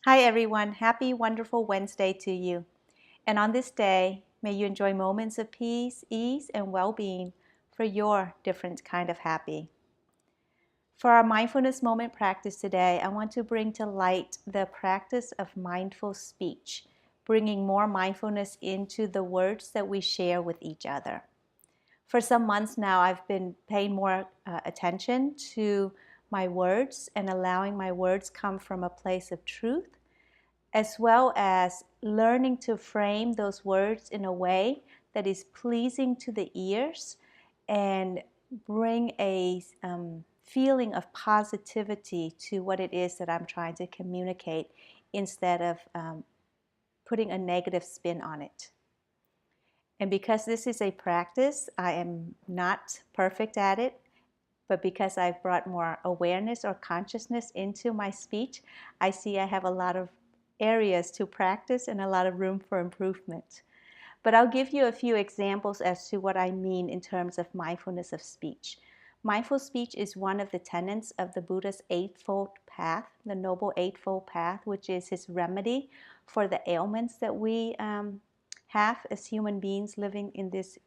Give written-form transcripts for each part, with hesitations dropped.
Hi everyone, happy wonderful Wednesday to you. And on this day, may you enjoy moments of peace, ease, and well-being for your different kind of happy. For our mindfulness moment practice today, I want to bring to light the practice of mindful speech, bringing more mindfulness into the words that we share with each other. For some months now, I've been paying more attention to my words and allowing my words come from a place of truth, as well as learning to frame those words in a way that is pleasing to the ears and bring a feeling of positivity to what it is that I'm trying to communicate instead of putting a negative spin on it. And because this is a practice, I am not perfect at it, but because I've brought more awareness or consciousness into my speech, I see I have a lot of areas to practice and a lot of room for improvement. But I'll give you a few examples as to what I mean in terms of mindfulness of speech. Mindful speech is one of the tenets of the Buddha's Eightfold Path, the Noble Eightfold Path, which is his remedy for the ailments that we have as human beings living in this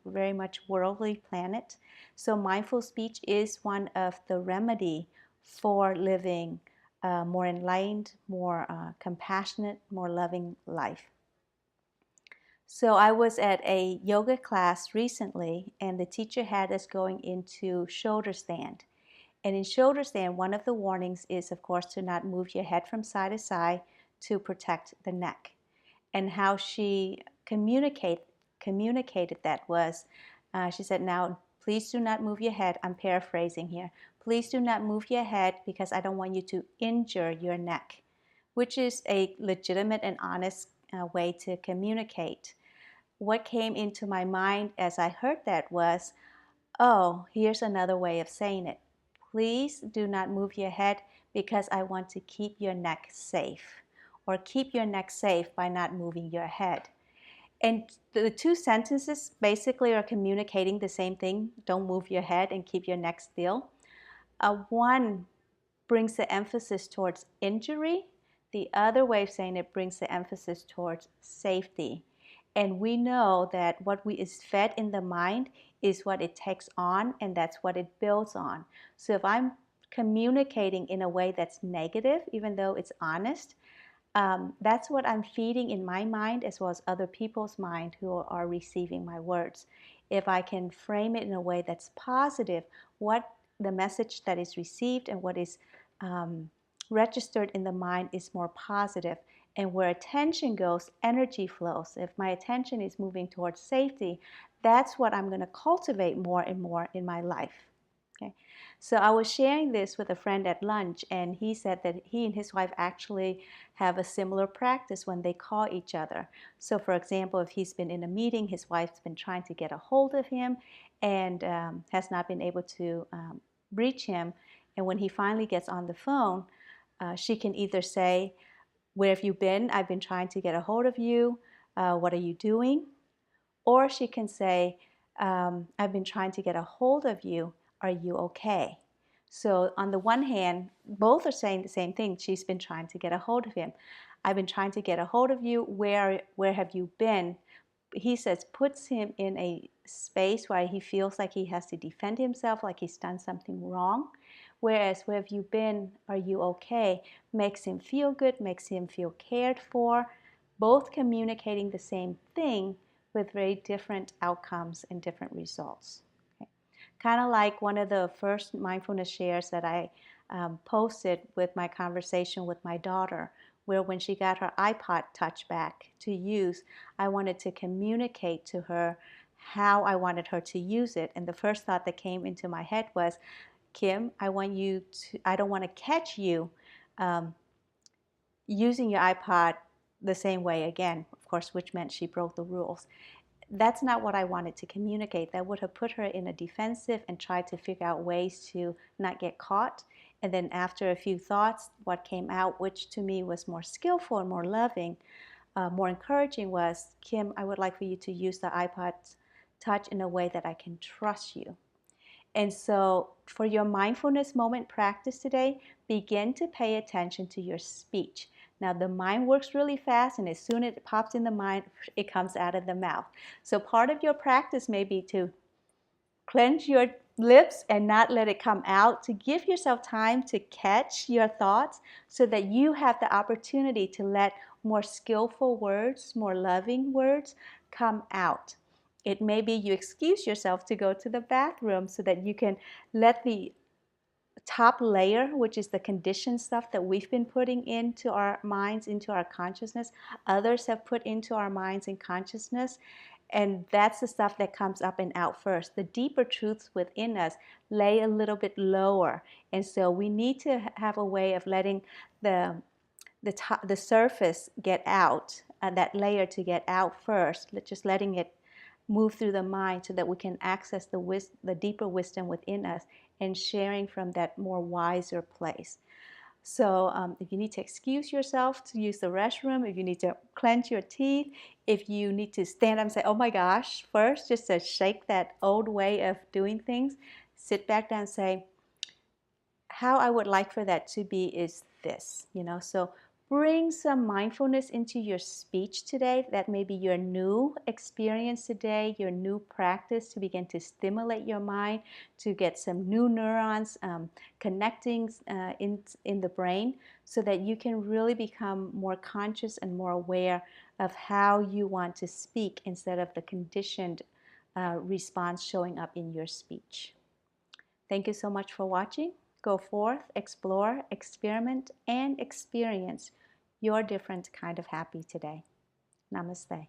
very much worldly planet. So mindful speech is one of the remedy for living a more enlightened, more compassionate, more loving life. So I was at a yoga class recently, and the teacher had us going into shoulder stand. And in shoulder stand, one of the warnings is, of course, to not move your head from side to side to protect the neck. And how she communicated that was, she said, now, please do not move your head. I'm paraphrasing here. Please do not move your head because I don't want you to injure your neck, which is a legitimate and honest way to communicate. What came into my mind as I heard that was, oh, here's another way of saying it. Please do not move your head because I want to keep your neck safe, or keep your neck safe by not moving your head. And the two sentences basically are communicating the same thing. Don't move your head and keep your neck still. One brings the emphasis towards injury. The other way of saying it brings the emphasis towards safety. And we know that what is fed in the mind is what it takes on, and that's what it builds on. So if I'm communicating in a way that's negative, even though it's honest, that's what I'm feeding in my mind as well as other people's mind who are receiving my words. If I can frame it in a way that's positive, what the message that is received and what is registered in the mind is more positive. And where attention goes, energy flows. If my attention is moving towards safety, that's what I'm going to cultivate more and more in my life. Okay. So I was sharing this with a friend at lunch, and he said that he and his wife actually have a similar practice when they call each other. So for example, if he's been in a meeting, his wife's been trying to get a hold of him and has not been able to reach him. And when he finally gets on the phone, she can either say, where have you been? I've been trying to get a hold of you. What are you doing? Or she can say, I've been trying to get a hold of you. Are you okay? So on the one hand, both are saying the same thing. She's been trying to get a hold of him. I've been trying to get a hold of you. Where have you been? He says, puts him in a space where he feels like he has to defend himself, like he's done something wrong. Whereas, where have you been? Are you okay? Makes him feel good, makes him feel cared for, both communicating the same thing with very different outcomes and different results. Okay. Kind of like one of the first mindfulness shares that I posted with my conversation with my daughter, where when she got her iPod Touch back to use, I wanted to communicate to her how I wanted her to use it. And the first thought that came into my head was, Kim, I don't want to catch you using your iPod the same way again, of course, which meant she broke the rules. That's not what I wanted to communicate. That would have put her in a defensive and tried to figure out ways to not get caught. And then after a few thoughts, what came out, which to me was more skillful and more loving, more encouraging, was, Kim, I would like for you to use the iPod Touch in a way that I can trust you. And so for your mindfulness moment practice today, begin to pay attention to your speech. Now the mind works really fast, and as soon as it pops in the mind, it comes out of the mouth. So part of your practice may be to clench your lips and not let it come out, to give yourself time to catch your thoughts so that you have the opportunity to let more skillful words, more loving words come out. It may be you excuse yourself to go to the bathroom so that you can let the top layer, which is the conditioned stuff that we've been putting into our minds, into our consciousness, others have put into our minds and consciousness. And that's the stuff that comes up and out first. The deeper truths within us lay a little bit lower. And so we need to have a way of letting the surface get out, that layer to get out first, just letting it move through the mind so that we can access the deeper wisdom within us and sharing from that more wiser place. So if you need to excuse yourself to use the restroom, if you need to clench your teeth, if you need to stand up and say, oh my gosh, first, just to shake that old way of doing things, sit back down and say, how I would like for that to be is this, so bring some mindfulness into your speech today. That may be your new experience today, your new practice to begin to stimulate your mind, to get some new neurons connecting in the brain so that you can really become more conscious and more aware of how you want to speak instead of the conditioned response showing up in your speech. Thank you so much for watching. Go forth, explore, experiment, and experience your different kind of happy today. Namaste.